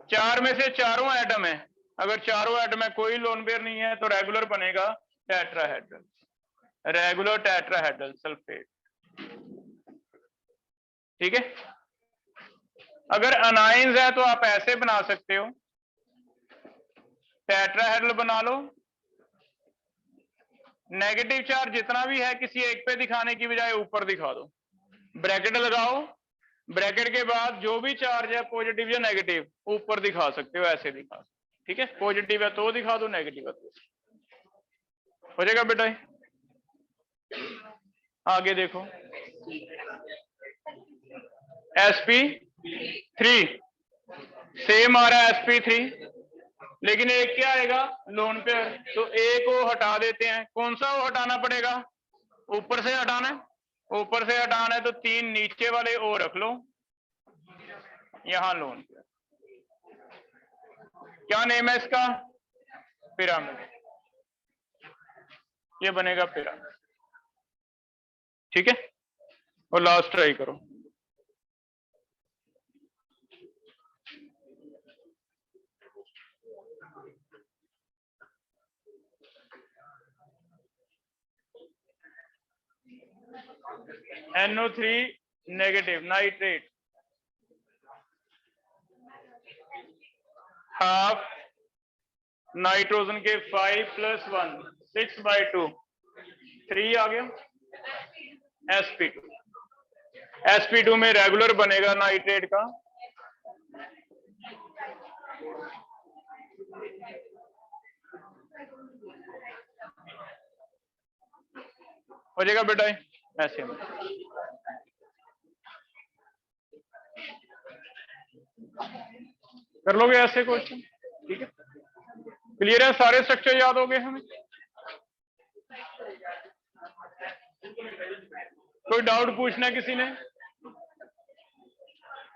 Speaker 1: 4 में से चारों एटम है, अगर चारों एटम में कोई लोन पेयर नहीं है तो रेगुलर बनेगा टेट्राहेड्रल, रेगुलर टेट्राहेड्रल सल्फेट। ठीक है। अगर अनाइंस है तो आप ऐसे बना सकते हो, टेट्राहेड्रल बना लो, नेगेटिव चार्ज जितना भी है किसी एक पे दिखाने की बजाय ऊपर दिखा दो, ब्रैकेट लगाओ, ब्रैकेट के बाद जो भी चार्ज है पॉजिटिव या नेगेटिव ऊपर दिखा सकते हो, ऐसे दिखा सकते। ठीक है, पॉजिटिव है तो दिखा दो, नेगेटिव है तो। हो जाएगा बेटा। आगे देखो, sp3 सेम आ रहा है, sp3, लेकिन एक क्या आएगा, लोन पेयर, तो ए को हटा देते हैं। कौन सा वो हटाना पड़ेगा, ऊपर से हटाना है, ऊपर से हटाना है तो 3 नीचे वाले ओ रख लो, यहां लोन पेयर। क्या नेम है इसका, पिरामिड, ये बनेगा पिरामिड। ठीक है, और लास्ट ट्राई करो, NO3 negative nitrate, half nitrogen के 5 + 1 6/2 3 आ गया, sp2, sp2 में रेगुलर बनेगा नाइट्रेट का, हो जाएगा बेटा ऐसे में। कर लोगे ऐसे क्वेश्चन, ठीक है, क्लियर है, सारे स्ट्रक्चर याद हो गए हमें। कोई डाउट पूछना है किसी ने,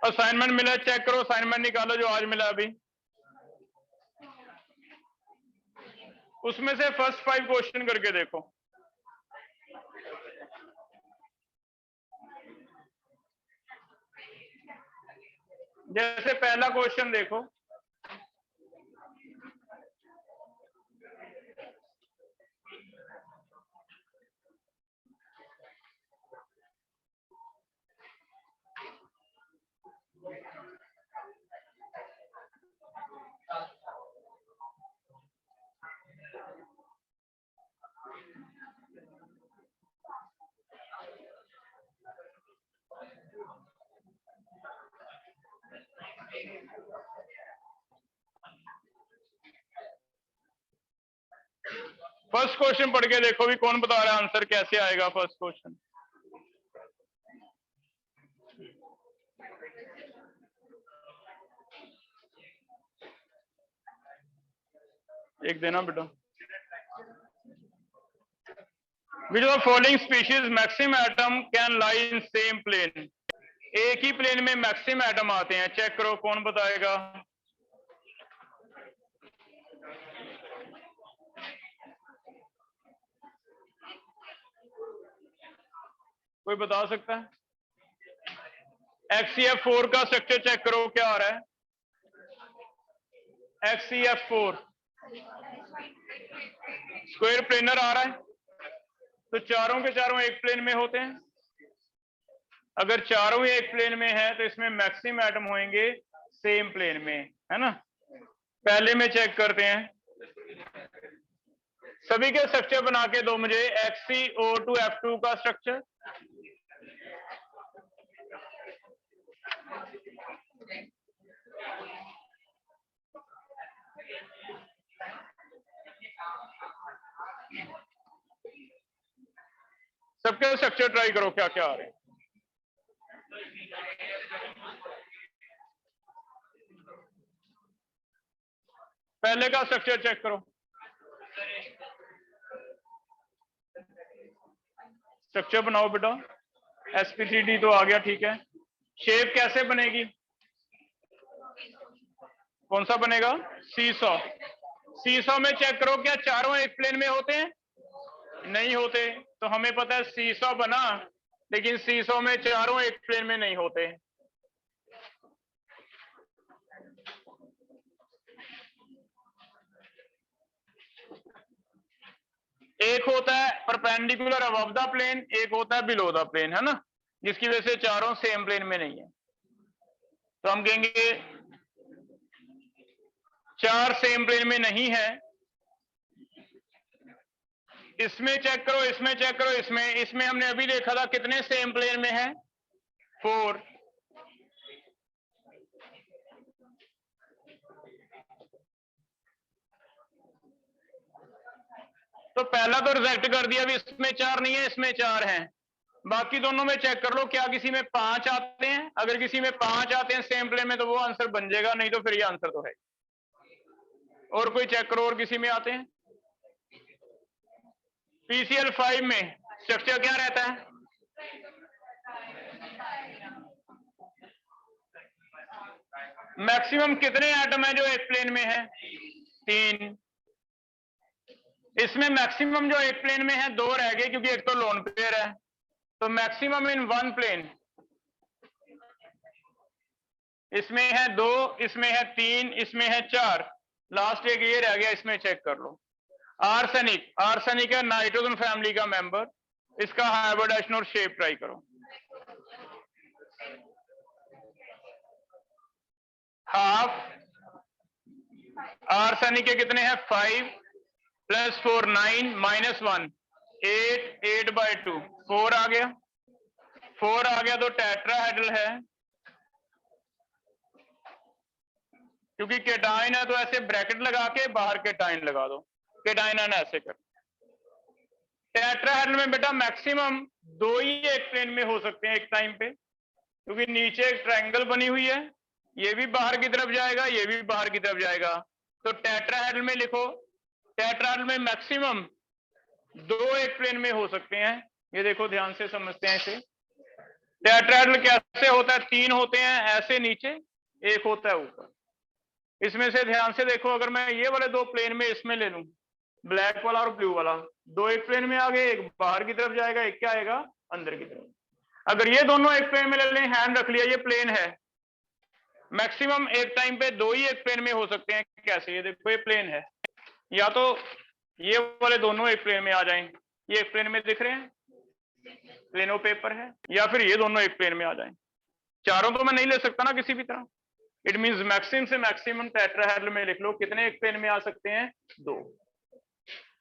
Speaker 1: असाइनमेंट मिला चेक करो, असाइनमेंट निकालो जो आज मिला अभी, उसमें से फर्स्ट 5 क्वेश्चन करके देखो। जैसे पहला क्वेश्चन देखो, फर्स्ट क्वेश्चन पढ़ के देखो भी कौन बता रहा है आंसर कैसे आएगा फर्स्ट क्वेश्चन। एक देना बेटा। Which of the following species maximum atom can lie in same plane? एक ही प्लेन में मैक्सिमम एटम आते हैं, चेक करो कौन बताएगा। कोई बता सकता है? XCF4 का स्ट्रक्चर चेक करो क्या आ रहा है, XCF4 स्क्वायर प्लेनर आ रहा है, तो चारों के चारों एक प्लेन में होते हैं। अगर चारों ही एक प्लेन में है तो इसमें मैक्सिमम एटम होंगे सेम प्लेन में, है ना। पहले में चेक करते हैं, सभी के स्ट्रक्चर बना के दो मुझे, XCO2F2 का स्ट्रक्चर, सबके स्ट्रक्चर ट्राई करो क्या क्या आ रहे हैं। पहले का स्ट्रक्चर चेक करो, स्ट्रक्चर बनाओ बेटा। sp3d तो आ गया, ठीक है। शेप कैसे बनेगी, कौन सा बनेगा, सीसॉ। सीसॉ में चेक करो क्या चारों एक प्लेन में होते हैं, नहीं होते। तो हमें पता है सीसॉ बना, लेकिन सीसॉ में चारों एक प्लेन में नहीं होते। एक होता है परपेंडिकुलर अबव द प्लेन, एक होता है बिलो द प्लेन, है ना, जिसकी वजह से चारों सेम प्लेन में नहीं है। तो हम कहेंगे चार सेम प्लेन में नहीं है। इसमें चेक करो, इसमें चेक करो, इसमें हमने अभी देखा था कितने सेम प्लेन में है, 4। तो पहला तो रिजेक्ट कर दिया, अभी इसमें 4 नहीं है, इसमें 4 हैं। बाकी दोनों में चेक कर लो क्या किसी में 5 आते हैं। अगर किसी में 5 आते हैं सेम प्लेन में तो वो आंसर बन जाएगा, नहीं तो फिर ये आंसर तो है। और कोई चेक करो, और किसी में आते हैं। PCL 5 में स्ट्रक्चर क्या रहता है, मैक्सिमम कितने एटम है जो एक प्लेन में है, 3। इसमें मैक्सिमम जो एक प्लेन में है 2 रह गए, क्योंकि एक तो लोन पेयर है। तो मैक्सिमम इन वन प्लेन, इसमें है 2, इसमें है 3, इसमें है 4, लास्ट एक ये रह गया, इसमें चेक कर लो। आर्सेनिक, आर्सेनिक है नाइट्रोजन फैमिली का मेंबर, इसका हाइब्रिडाइजेशन और शेप ट्राई करो। हाफ आर्सेनिक के कितने हैं, 5 + 4 9 -1 8 8/2 4 आ गया, 4 आ गया तो टेट्राहेड्रल है। क्योंकि केटाइन है तो ऐसे ब्रैकेट लगा के बाहर केटाइन लगा दो, केटाइन है ना, ऐसे कर। टेट्राहेड्रल में बेटा मैक्सिमम 2 ही एक प्लेन में हो सकते हैं एक टाइम पे, क्योंकि नीचे एक ट्रायंगल बनी हुई है, ये भी बाहर की तरफ जाएगा, ये भी बाहर की तरफ जाएगा। तो टेट्राहेड्रल में लिखो, टेट्राहेड्रल में मैक्सिमम 2 एक प्लेन में हो सकते हैं। ये देखो ध्यान से समझते हैं इसे। टेट्राहेड्रल कैसे होता है, 3 होते हैं ऐसे नीचे, एक होता है ऊपर। इसमें से ध्यान से देखो, अगर मैं ये वाले 2 प्लेन में इसमें ले लूं, ब्लैक वाला और ब्लू वाला, 2 एक प्लेन में आ गए, एक बाहर की तरफ जाएगा, एक क्या आएगा, अंदर की तरफ। अगर ये दोनों एक प्लेन में ले लें, हैंड रख लिया, ये प्लेन है, मैक्सिमम एक टाइम पे 2 ही एक प्लेन में हो सकते हैं। कैसे, ये देखो ये प्लेन है, या तो ये वाले दोनों एक प्लेन में आ जाएं, ये एक प्लेन में दिख रहे हैं, प्लेनो पेपर है, या फिर ये दोनों एक प्लेन में आ जाएं। चारों तो मैं नहीं ले सकता ना किसी भी तरह। इट मींस मैक्सिमम से मैक्सिमम टेट्राहेड्रल में लिख लो कितने एक प्लेन में आ सकते हैं, 2।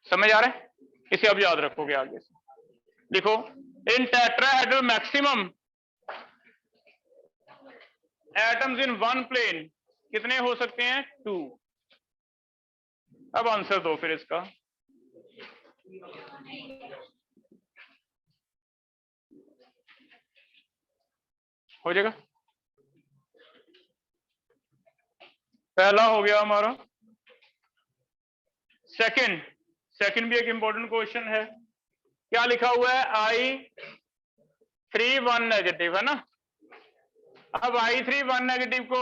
Speaker 1: समझ आ रहा है, इसे अब याद रखोगे आगे से। लिखो, in tetrahedral maximum atoms in one plane कितने हो सकते हैं, 2। अब आंसर दो फिर इसका। हो जाएगा, पहला हो गया हमारा। सेकंड भी एक इंपॉर्टेंट क्वेश्चन है। क्या लिखा हुआ है, I3 1 नेगेटिव, है ना। अब I3 1 नेगेटिव को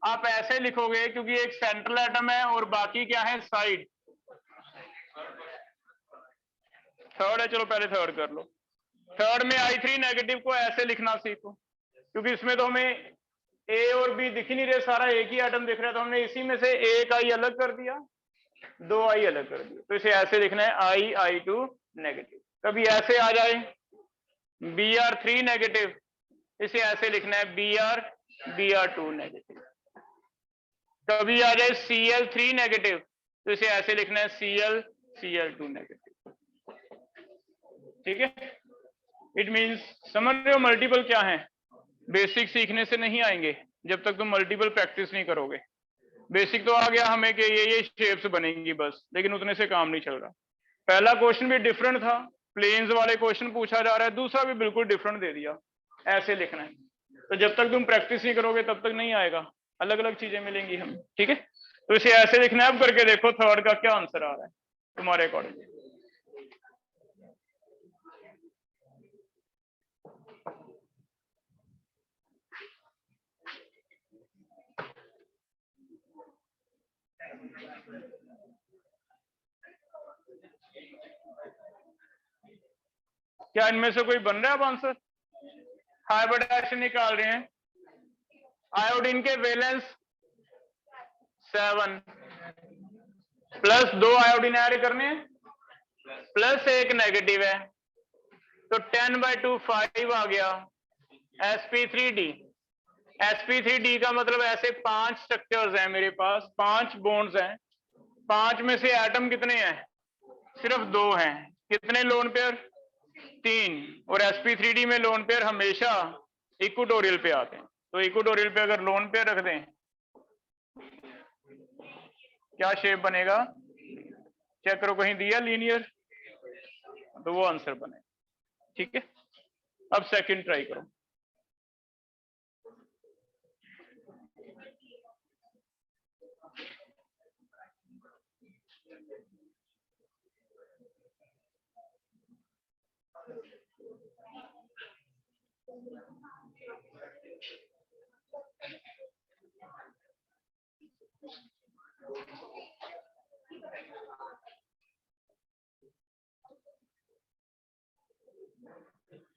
Speaker 1: आप ऐसे लिखोगे, क्योंकि एक सेंट्रल एटम है और बाकी क्या है, साइड। थर्ड है, चलो पहले थर्ड कर लो। थर्ड में I3 नेगेटिव को ऐसे लिखना सीखो, क्योंकि इसमें तो हमें A और B दिख ही नहीं रहे, सारा एक ही एटम दिख रहा है, तो हमने इसी में से एक I अलग कर दिया, 2 I अलग कर दिया। तो इसे ऐसे लिखना है I2 नेगेटिव। कभी ऐसे आ जाए Br3 नेगेटिव, इसे ऐसे लिखना है Br2 नेगेटिव। कभी आ जाए Cl3 नेगेटिव, तो इसे ऐसे लिखना है Cl2 नेगेटिव। ठीक है, इट मींस समझ रहे हो मल्टीपल क्या है। बेसिक सीखने से नहीं आएंगे जब तक तुम मल्टीपल प्रैक्टिस नहीं करोगे। बेसिक तो आ गया हमें कि ये शेप्स बनेंगी बस, लेकिन उतने से काम नहीं चल रहा। पहला क्वेश्चन भी डिफरेंट था, प्लेन्स वाले क्वेश्चन पूछा जा रहा है, दूसरा भी बिल्कुल डिफरेंट दे दिया, ऐसे लिखना है। तो जब तक तुम प्रैक्टिस नहीं करोगे तब तक नहीं आएगा, अलग अलग चीजें मिलेंगी हमें। ठीक है, तो इसे ऐसे लिखना है। अब करके देखो थर्ड का क्या आंसर आ रहा है तुम्हारे अकॉर्डिंग। क्या इनमें से कोई बन रहा है अब आंसर? हाइब्रिडाइजेशन निकाल रहे हैं। आयोडीन के वैलेंस 7 प्लस 2 आयोडीन ऐड करने हैं, प्लस 1 नेगेटिव है, तो 10/2 5 आ गया sp3d। sp3d का मतलब ऐसे 5 स्ट्रक्चर्स हैं मेरे पास, 5 बॉन्ड्स हैं, 5 में से एटम कितने हैं? सिर्फ 2 हैं। कितने लोन पेयर? 3। और sp3d में लोन पेयर हमेशा इक्वेटोरियल पे आते हैं, तो इक्वेटोरियल पे अगर लोन पेयर रख दें क्या शेप बनेगा? चेक करो, कहीं दिया लीनियर, तो वो आंसर बनेगा। ठीक है, अब सेकंड ट्राई करो।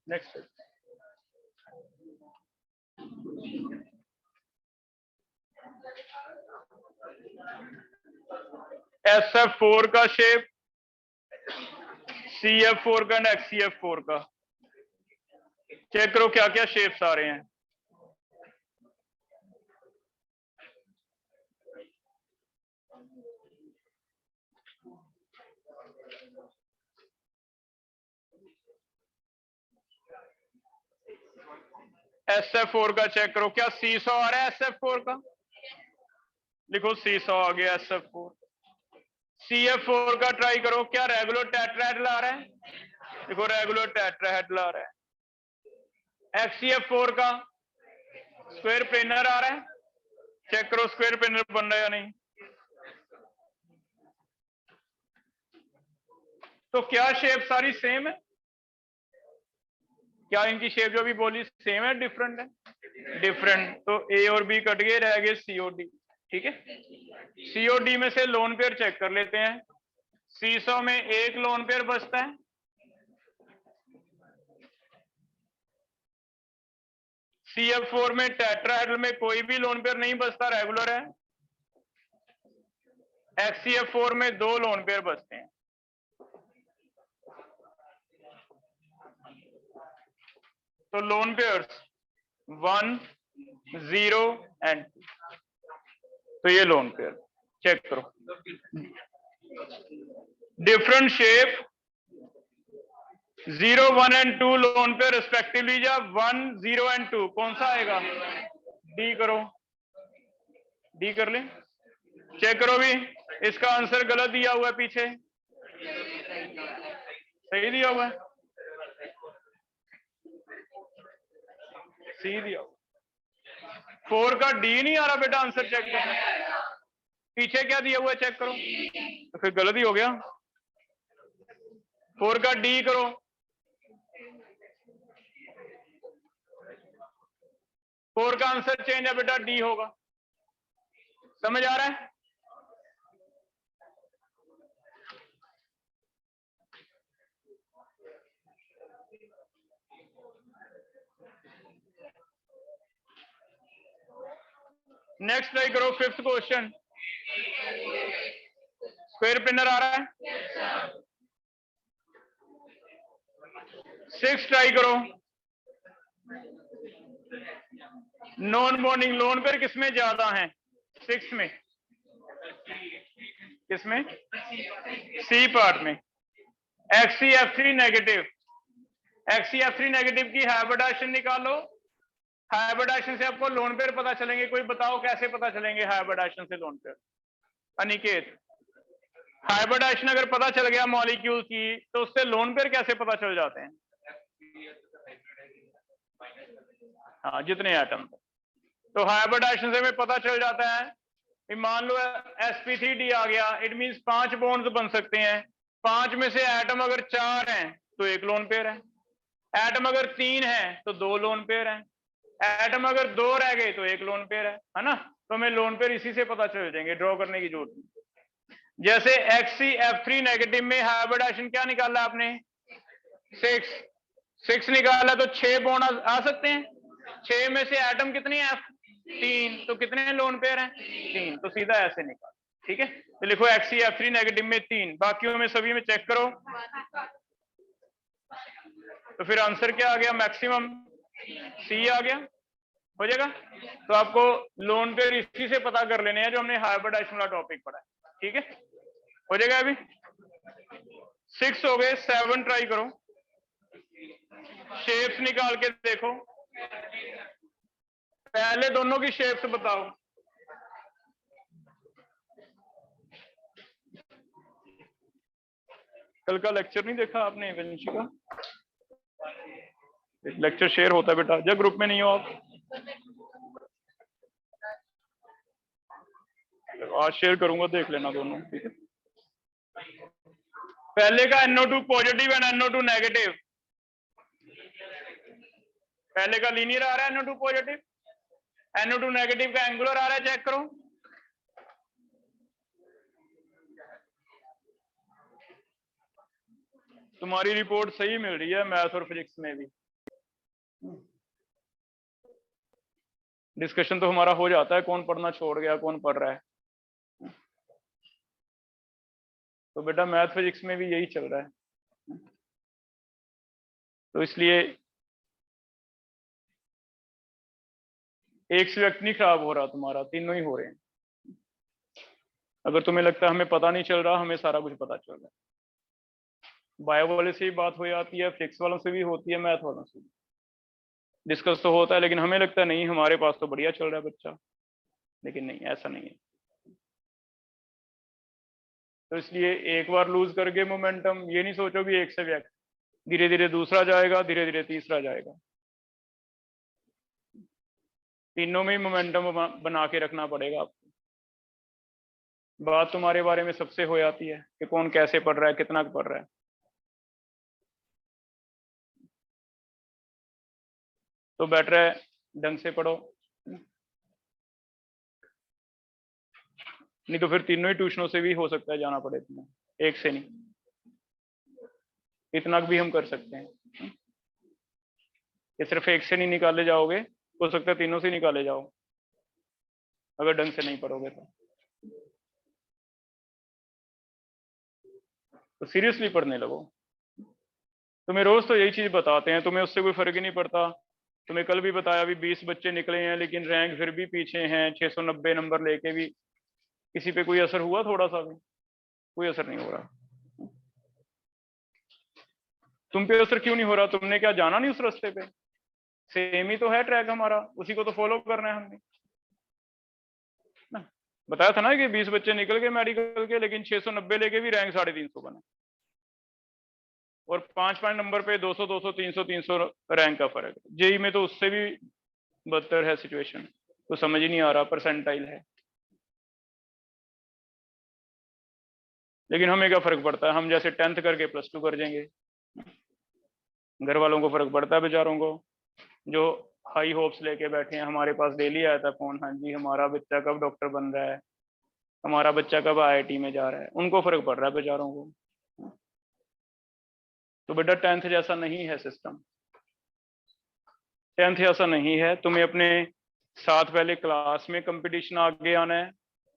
Speaker 1: नेक्स्ट SF4 का शेप, CF4 का, XCF4 का। चेक करो क्या क्या शेप्स आ रहे हैं। SF4 का चेक करो, क्या सीसॉ आ रहा है SF4 का? लिखो सीसॉ आ गया SF4। CF4 का ट्राई करो, क्या रेगुलर टेट्राहेड्रल आ रहा है? देखो रेगुलर टेट्राहेड्रल आ रहा है। XCF4 का स्क्वायर प्लेनर आ रहा है, चेक करो स्क्वायर प्लेनर बन रहा है या नहीं। तो क्या शेप सारी सेम है? क्या इनकी शेप जो भी बोली सेम है, डिफरेंट है? डिफरेंट। तो A और B कट गए, रह गए COD। ठीक है, COD में से लोन पेयर चेक कर लेते हैं। सीसॉ में एक लोन पेयर बचता है, CF4 में टेट्राहेड्रल में कोई भी लोन पेयर नहीं बचता, रेगुलर है। XCF4 में 2 लोन पेयर बचते हैं। तो लोन पेयर्स 1 0 एंड 2, तो ये लोन पेयर चेक करो। Different shape 0 1 and 2 lone pair respectively, जब 1 0 एंड 2 कौन सा आएगा? डी करो, डी कर ले। चेक करो भी, इसका आंसर गलत दिया हुआ है, पीछे सही दिया हुआ है, सी दिया। 4 का डी नहीं आ रहा बेटा, आंसर चेक करना। पीछे क्या दिया हुआ है चेक करो, तो फिर गलत ही हो गया। 4 का डी करो, फोर का आंसर चेंज है बेटा, डी होगा। समझ आ रहा है? नेक्स्ट ट्राई करो, 5th क्वेश्चन। स्क्वायर प्लेनर आ रहा है। 6 ट्राई करो। नॉन बॉन्डिंग लोन पेयर किसमें ज्यादा है? 6 में। किसमें? सी पार्ट में। XCF3 नेगेटिव, XCF3 नेगेटिव की हाइब्रिडाइजेशन निकालो। हाइब्रिडाइजेशन से आपको लोन पेयर पता चलेंगे। कोई बताओ कैसे पता चलेंगे हाइब्रिडाइजेशन से लोन पेयर? अनिकेत, हाइब्रिडाइजेशन अगर पता चल गया मॉलिक्यूल की, तो उससे लोन पेयर कैसे पता चल जाते हैं? हाँ, जितने एटम। तो हाइब्रिडाइजेशन से हमें पता चल जाता है, मान लो sp3d आ गया, इट मींस 5 बॉन्ड्स बन सकते हैं। 5 में से एटम अगर 4 हैं तो 1 लोन पेयर है, एटम अगर 3 है तो 2 लोन पेयर है, एटम अगर 2 रह गए तो 1 लोन पेयर है ना। तो हमें लोन पेयर इसी से पता चल जाएंगे, ड्रॉ करने की जरूरत नहीं। जैसे XCF3 नेगेटिव में हाइब्रिडाइजेशन क्या निकाला आपने, 6 निकाला, तो 6 बॉन्ड आ सकते हैं। 6 में से एटम कितने हैं, 3, तो कितने लोन पेयर हैं, 3, तो सीधा ऐसे निकाल। ठीक है, तो लिखो XCF3 नेगेटिव में 3, बाकियों में सभी में चेक करो, तो फिर आंसर क्या आ गया, मैक्सिमम C आ गया, हो जाएगा। तो आपको लोन पेयर इसी से पता कर लेने हैं जो हमने हाइब्रिडाइजेशन वाला टॉपिक पढ़ा है। ठीक है, हो जाएगा। अभी 6 हो गए, 7 ट्राई करो, शेप्स निकाल के देखो, पहले दोनों की शेप्स बताओ। कल का लेक्चर नहीं देखा आपने वंशी का? लेक्चर शेयर होता है बेटा, जब ग्रुप में नहीं हो आप, आज शेयर करूंगा, देख लेना दोनों। ठीक है, पहले का NO2 positive and NO2 negative, पहले का लीनियर आ रहा है NO2 पॉजिटिव, NO2 नेगेटिव का एंगुलर आ रहा है, चेक करो। तुम्हारी रिपोर्ट सही मिल रही है मैथ और फिजिक्स में भी, डिस्कशन तो हमारा हो जाता है, कौन पढ़ना छोड़ गया कौन पढ़ रहा है। तो बेटा मैथ फिजिक्स में भी यही चल रहा है, तो इसलिए एक सिलेक्ट नहीं खराब हो रहा तुम्हारा, तीनों ही हो रहे हैं। अगर तुम्हें लगता है हमें पता नहीं चल रहा, हमें सारा कुछ पता चल रहा है। बायो वाले से भी बात हो जाती है, फिजिक्स वालों से भी होती है, मैथ वालों से भी डिस्कस तो होता है, लेकिन हमें लगता है नहीं हमारे पास तो बढ़िया चल रहा है बच्चा, लेकिन नहीं, ऐसा नहीं है। तो इसलिए एक बार लूज करके मोमेंटम, ये नहीं सोचो भी एक से व्यक्त, धीरे धीरे दूसरा जाएगा, धीरे धीरे तीसरा जाएगा, तीनों में ही मोमेंटम बना के रखना पड़ेगा आपको। बात तुम्हारे बारे में सबसे हो जाती है कि कौन कैसे पढ़ रहा है, कितना पढ़ रहा है। तो बेटर है ढंग से पढ़ो, नहीं तो फिर तीनों ही ट्यूशनों से भी हो सकता है जाना पड़े तुम्हें, एक से नहीं, इतना भी हम कर सकते हैं कि सिर्फ एक से नहीं निकाले जाओगे, हो सकता है तीनों से निकाले जाओ अगर ढंग से नहीं पढ़ोगे तो सीरियसली पढ़ने लगो। तुम्हें रोज तो यही चीज बताते हैं, तुम्हें उससे कोई फर्क ही नहीं पड़ता। तुम्हें कल भी बताया, अभी 20 बच्चे निकले हैं लेकिन रैंक फिर भी पीछे हैं, 690 नंबर लेके भी किसी पे कोई असर हुआ, थोड़ा सा भी कोई असर नहीं हो रहा। तुम पे असर क्यों नहीं हो रहा, तुमने क्या जाना नहीं उस रास्ते पे, सेम ही तो है ट्रैक हमारा, उसी को तो फॉलो करना है हमने ना। बताया था ना कि 20 बच्चे निकल गए मेडिकल के, लेकिन 690 लेके भी रैंक 350 बना, और 5 नंबर पे 200 200 300 300 रैंक का फर्क। जेई में तो उससे भी बदतर है सिचुएशन, तो समझ ही नहीं आ रहा, परसेंटाइल है। लेकिन हमें क्या फर्क पड़ता है, हम जैसे 10th करके +2 कर देंगे। घर वालों को फर्क पड़ता है बेचारों को, जो हाई होप्स लेके बैठे हैं, हमारे पास डेली आता है फोन, हाँ जी हमारा बच्चा कब डॉक्टर बन रहा है, हमारा बच्चा कब IIT में जा रहा है, उनको फर्क पड़ रहा है बेचारों को। तो बेटा 10th जैसा नहीं है सिस्टम, 10th ऐसा नहीं है। तुम्हें अपने साथ पहले क्लास में कंपटीशन आगे आना है,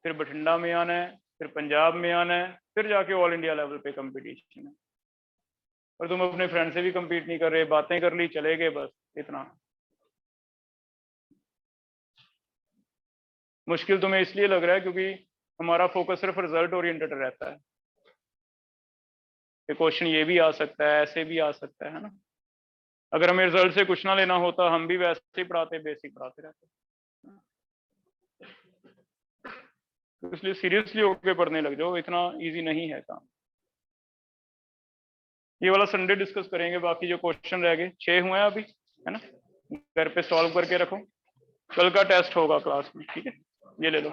Speaker 1: फिर बठिंडा में आना है, फिर पंजाब में आना है, फिर जाके ऑल इंडिया लेवल पे कंपटीशन है। और तुम अपने फ्रेंड से भी कंपीट नहीं कर रहे, बातें कर ली चले गए, बस इतना। मुश्किल तुम्हें इसलिए लग रहा है क्योंकि हमारा फोकस सिर्फ रिजल्ट ओरिएंटेड रहता है कि क्वेश्चन ये भी आ सकता है, ऐसे भी आ सकता है ना। अगर हमें रिजल्ट से कुछ ना लेना होता, हम भी वैसे ही पढ़ाते, बेसिक पढ़ाते रहते। तो इसलिए सीरियसली होके पढ़ने लग जाओ, इतना इजी नहीं है काम। ये वाला संडे डिस्कस करेंगे, बाकी जो क्वेश्चन रह गए 6 हुए हैं अभी, है ना, घर पे सॉल्व करके रखो, कल का टेस्ट होगा क्लास में। ठीक है, ये ले लो।